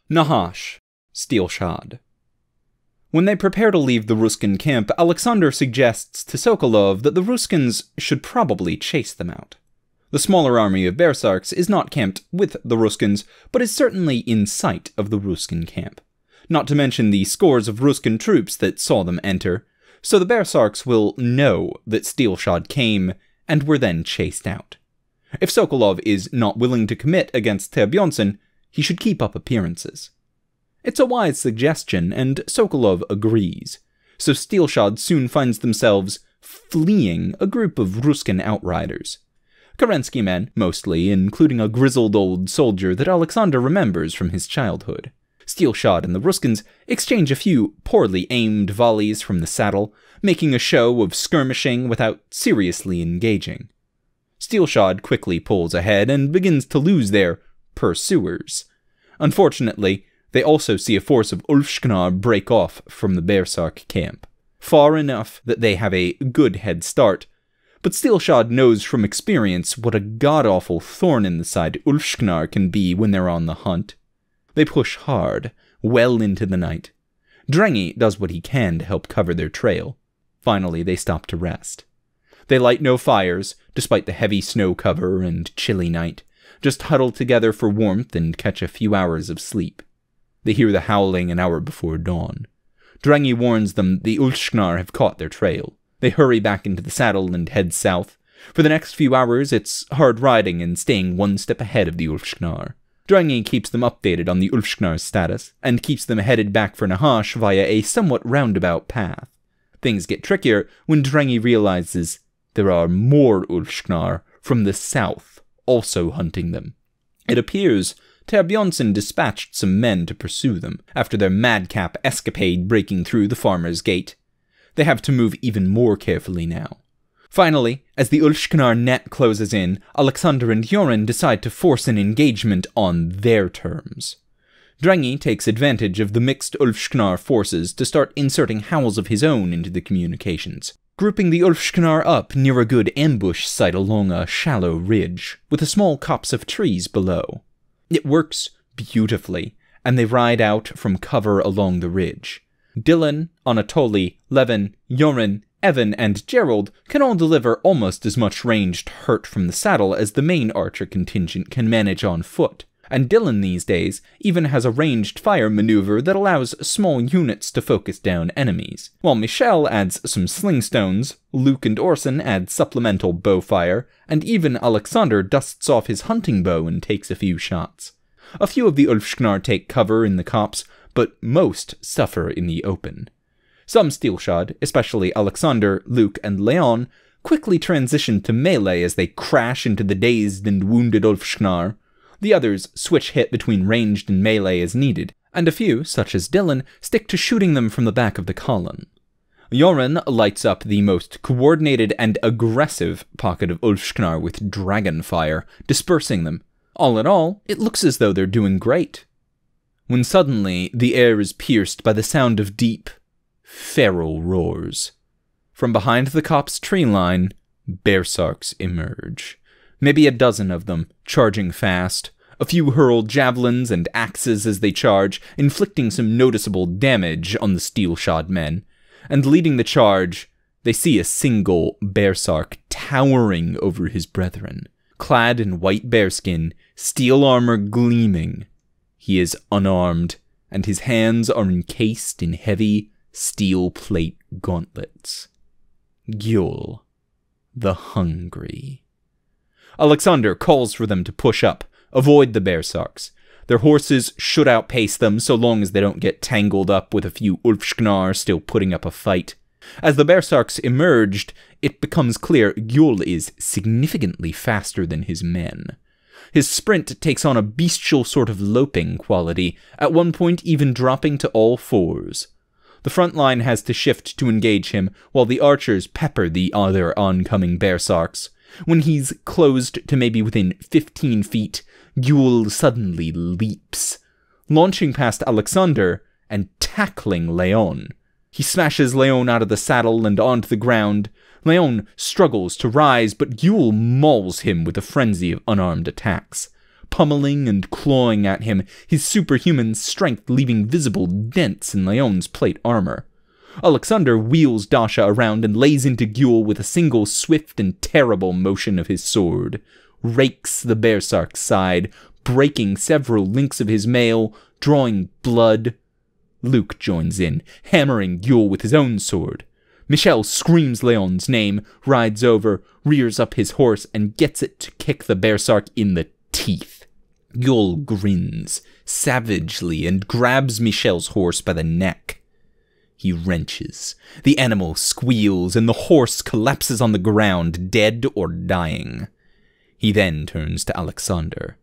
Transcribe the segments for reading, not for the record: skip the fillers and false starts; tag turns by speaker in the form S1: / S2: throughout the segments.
S1: Nahash, Steelshod. When they prepare to leave the Ruskin camp, Alexander suggests to Sokolov that the Ruskins should probably chase them out. The smaller army of Bersarks is not camped with the Ruskins, but is certainly in sight of the Ruskin camp. Not to mention the scores of Ruskin troops that saw them enter, so the Bersarks will know that Steelshod came and were then chased out. If Sokolov is not willing to commit against Terbjonsson, he should keep up appearances. It's a wise suggestion, and Sokolov agrees, so Steelshod soon finds themselves fleeing a group of Ruskin outriders. Kerensky men, mostly, including a grizzled old soldier that Alexander remembers from his childhood. Steelshod and the Ruskins exchange a few poorly aimed volleys from the saddle, making a show of skirmishing without seriously engaging. Steelshod quickly pulls ahead and begins to lose their pursuers. Unfortunately, they also see a force of Ulfsknar break off from the Bersark camp, far enough that they have a good head start, but Steelshod knows from experience what a god-awful thorn in the side Ulfsknar can be when they're on the hunt. They push hard, well into the night. Drengi does what he can to help cover their trail. Finally, they stop to rest. They light no fires, despite the heavy snow cover and chilly night, just huddle together for warmth and catch a few hours of sleep. They hear the howling an hour before dawn. Drengi warns them the Ulfsknar have caught their trail. They hurry back into the saddle and head south. For the next few hours, it's hard riding and staying one step ahead of the Ulfsknar. Drengi keeps them updated on the Ulfsknar's status, and keeps them headed back for Nahash via a somewhat roundabout path. Things get trickier when Drengi realizes there are more Ulfsknar from the south also hunting them. It appears Terbjonsson dispatched some men to pursue them, after their madcap escapade breaking through the farmer's gate. They have to move even more carefully now. Finally, as the Ulfsknar net closes in, Alexander and Joran decide to force an engagement on their terms. Drengi takes advantage of the mixed Ulfsknar forces to start inserting howls of his own into the communications, grouping the Ulfsknar up near a good ambush site along a shallow ridge, with a small copse of trees below. It works beautifully, and they ride out from cover along the ridge. Dylan, Anatoly, Levin, Joran, Evan, and Gerald can all deliver almost as much ranged hurt from the saddle as the main archer contingent can manage on foot, and Dylan these days even has a ranged fire maneuver that allows small units to focus down enemies, while Michel adds some sling stones, Luke and Orson add supplemental bow fire, and even Alexander dusts off his hunting bow and takes a few shots. A few of the Ulfsknar take cover in the copse, but most suffer in the open. Some Steelshod, especially Alexander, Luke, and Leon, quickly transition to melee as they crash into the dazed and wounded Ulfsknar. The others switch hit between ranged and melee as needed, and a few, such as Dylan, stick to shooting them from the back of the column. Joran lights up the most coordinated and aggressive pocket of Ulfsknar with dragon fire, dispersing them. All in all, it looks as though they're doing great. When suddenly, the air is pierced by the sound of deep, feral roars. From behind the copse tree line, Bersarks emerge. Maybe a dozen of them, charging fast. A few hurl javelins and axes as they charge, inflicting some noticeable damage on the Steelshod men. And leading the charge, they see a single Bersark towering over his brethren. Clad in white bearskin, steel armor gleaming. He is unarmed, and his hands are encased in heavy steel plate gauntlets. Gjul, the Hungry. Alexander calls for them to push up, avoid the Bersarks. Their horses should outpace them so long as they don't get tangled up with a few Ulfsknar still putting up a fight. As the Bersarks emerged, it becomes clear Gjul is significantly faster than his men. His sprint takes on a bestial sort of loping quality, at one point even dropping to all fours. The front line has to shift to engage him, while the archers pepper the other oncoming Bersarks. When he's closed to maybe within 15 feet, Gjul suddenly leaps, launching past Alexander and tackling Leon. He smashes Leon out of the saddle and onto the ground. Leon struggles to rise, but Gjul mauls him with a frenzy of unarmed attacks. pummeling and clawing at him, his superhuman strength leaving visible dents in Leon's plate armor. Alexander wheels Dasha around and lays into Gyul with a single swift and terrible motion of his sword, rakes the Berserk's side, breaking several links of his mail, drawing blood. Luke joins in, hammering Gyul with his own sword. Michel screams Leon's name, rides over, rears up his horse, and gets it to kick the Berserk in the teeth. Gyul grins savagely and grabs Michel's horse by the neck. He wrenches. The animal squeals, and the horse collapses on the ground, dead or dying. He then turns to Alexander.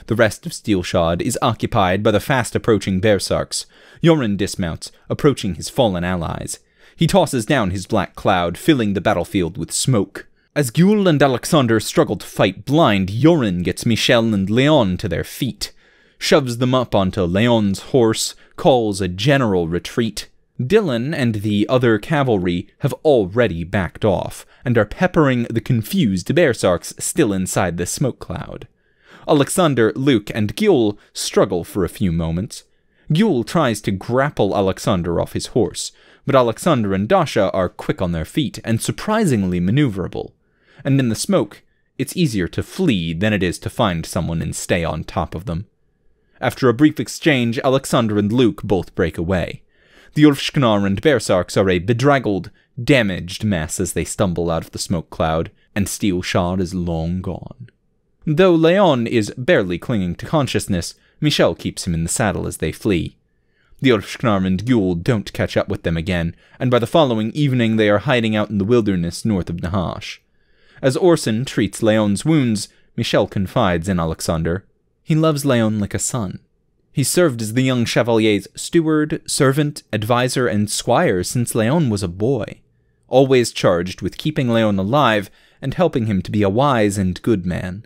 S1: The rest of Steelshod is occupied by the fast-approaching Berserks. Yoren dismounts, approaching his fallen allies. He tosses down his black cloud, filling the battlefield with smoke. As Gyul and Alexander struggle to fight blind, Yoren gets Michel and Leon to their feet, shoves them up onto Leon's horse, calls a general retreat. Dylan and the other cavalry have already backed off, and are peppering the confused Berserks still inside the smoke cloud. Alexander, Luke, and Gyul struggle for a few moments. Gyul tries to grapple Alexander off his horse, but Alexander and Dasha are quick on their feet and surprisingly maneuverable. And in the smoke, it's easier to flee than it is to find someone and stay on top of them. After a brief exchange, Alexander and Luke both break away. The Ulfsknar and Berserks are a bedraggled, damaged mess as they stumble out of the smoke cloud, and Steelshod is long gone. Though Leon is barely clinging to consciousness, Michel keeps him in the saddle as they flee. The Ulfsknar and Gyul don't catch up with them again, and by the following evening they are hiding out in the wilderness north of Nahash. As Orson treats Leon's wounds, Michel confides in Alexander. He loves Leon like a son. He served as the young Chevalier's steward, servant, advisor, and squire since Leon was a boy, always charged with keeping Leon alive and helping him to be a wise and good man.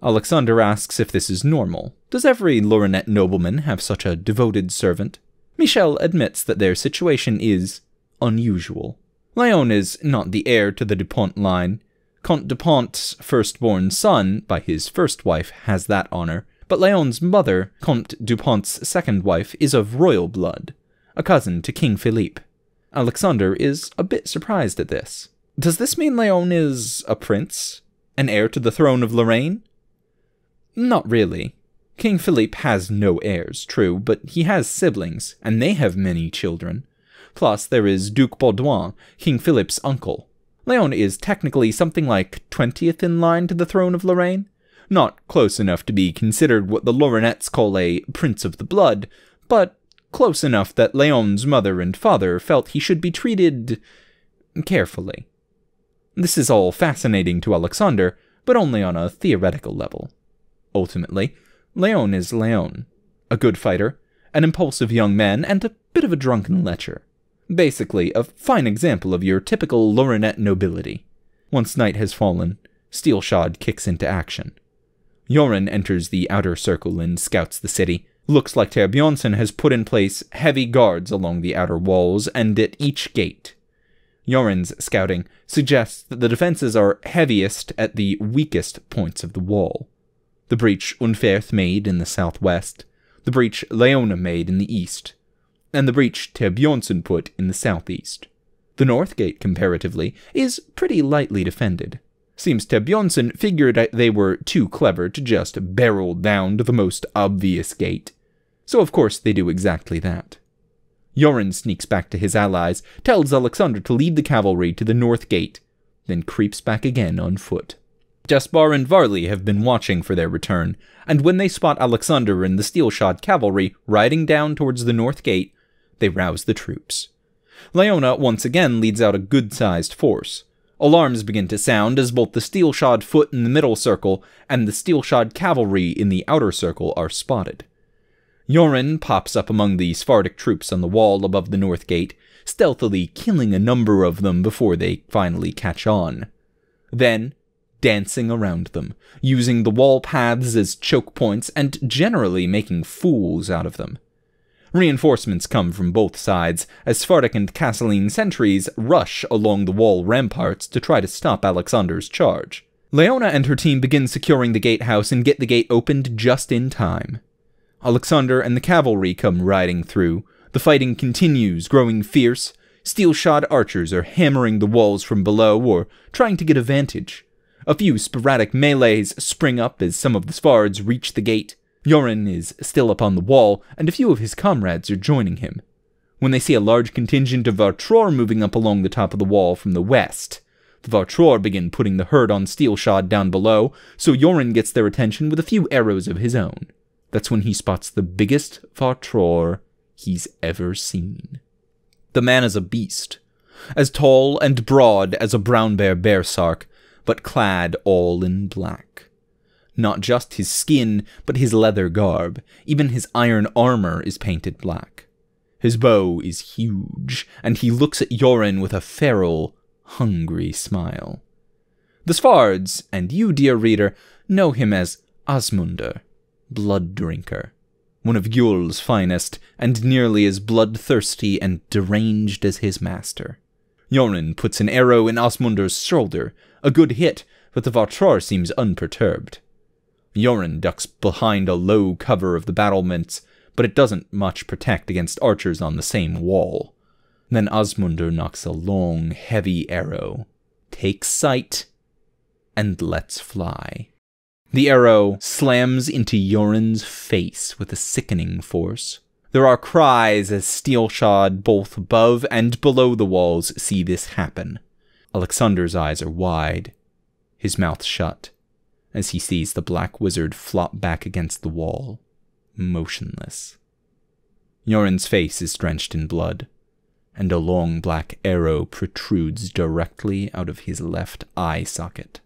S1: Alexander asks if this is normal. Does every Lorenet nobleman have such a devoted servant? Michel admits that their situation is unusual. Leon is not the heir to the Dupont line. Comte Dupont's firstborn son, by his first wife, has that honor, but Leon's mother, Comte Dupont's second wife, is of royal blood, a cousin to King Philippe. Alexander is a bit surprised at this. Does this mean Leon is a prince? An heir to the throne of Lorraine? Not really. King Philippe has no heirs, true, but he has siblings, and they have many children. Plus, there is Duke Baudouin, King Philippe's uncle. Leon is technically something like 20th in line to the throne of Lorraine. Not close enough to be considered what the Lorenets call a prince of the blood, but close enough that Leon's mother and father felt he should be treated carefully. This is all fascinating to Alexander, but only on a theoretical level. Ultimately, Leon is Leon, a good fighter, an impulsive young man, and a bit of a drunken lecher. Basically, a fine example of your typical Lorenet nobility. Once night has fallen, Steelshod kicks into action. Yoren enters the outer circle and scouts the city. Looks like Ter Bjornsson has put in place heavy guards along the outer walls and at each gate. Yoren's scouting suggests that the defenses are heaviest at the weakest points of the wall. The breach Unferth made in the southwest, the breach Leona made in the east, and the breach Ter Bjornsson put in the southeast. The north gate, comparatively, is pretty lightly defended. Seems Ter Bjornsson figured they were too clever to just barrel down to the most obvious gate. So of course they do exactly that. Yoren sneaks back to his allies, tells Alexander to lead the cavalry to the north gate, then creeps back again on foot. Jaspar and Varley have been watching for their return, and when they spot Alexander and the Steelshod cavalry riding down towards the north gate, they rouse the troops. Leona once again leads out a good-sized force. Alarms begin to sound as both the Steelshod foot in the middle circle and the Steelshod cavalry in the outer circle are spotted. Yoren pops up among the Sephardic troops on the wall above the north gate, stealthily killing a number of them before they finally catch on. Then, dancing around them, using the wall paths as choke points and generally making fools out of them. Reinforcements come from both sides, as Sephardic and Castilian sentries rush along the wall ramparts to try to stop Alexander's charge. Leona and her team begin securing the gatehouse and get the gate opened just in time. Alexander and the cavalry come riding through. The fighting continues, growing fierce. Steelshod archers are hammering the walls from below or trying to get a vantage. A few sporadic melees spring up as some of the Svards reach the gate. Yoren is still up on the wall, and a few of his comrades are joining him. When they see a large contingent of Vartror moving up along the top of the wall from the west, the Vartror begin putting the hurt on Steelshod down below, so Yoren gets their attention with a few arrows of his own. That's when he spots the biggest Vartror he's ever seen. The man is a beast, as tall and broad as a brown bear bearsark, but clad all in black. Not just his skin, but his leather garb, even his iron armor is painted black. His bow is huge, and he looks at Yoren with a feral, hungry smile. The Svards, and you, dear reader, know him as Asmundr, Blood Drinker, one of Gjul's finest, and nearly as bloodthirsty and deranged as his master. Yoren puts an arrow in Asmundr's shoulder, a good hit, but the Vartror seems unperturbed. Yoren ducks behind a low cover of the battlements, but it doesn't much protect against archers on the same wall. Then Asmundr knocks a long, heavy arrow, takes sight, and lets fly. The arrow slams into Yoren's face with a sickening force. There are cries as Steelshod both above and below the walls see this happen. Alexander's eyes are wide, his mouth shut, as he sees the black wizard flop back against the wall, motionless. Yoren's face is drenched in blood, and a long black arrow protrudes directly out of his left eye socket.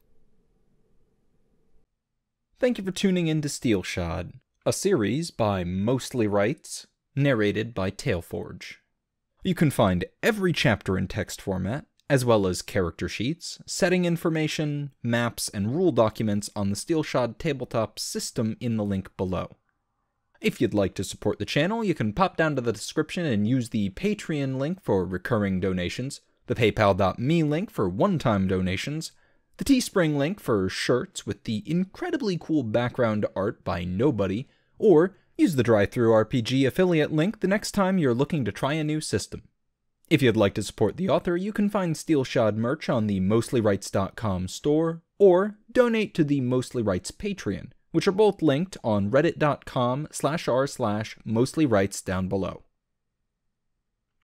S1: Thank you for tuning in to Steelshod, a series by Mostly Rights, narrated by Taleforge. You can find every chapter in text format, as well as character sheets, setting information, maps, and rule documents on the Steelshod tabletop system in the link below. If you'd like to support the channel, you can pop down to the description and use the Patreon link for recurring donations, the paypal.me link for one-time donations, the Teespring link for shirts with the incredibly cool background art by Nobody, or use the DriveThruRPG affiliate link the next time you're looking to try a new system. If you'd like to support the author, you can find Steelshod merch on the MostlyRights.com store, or donate to the Mostly Rights Patreon, which are both linked on reddit.com/r/mostlyrights down below.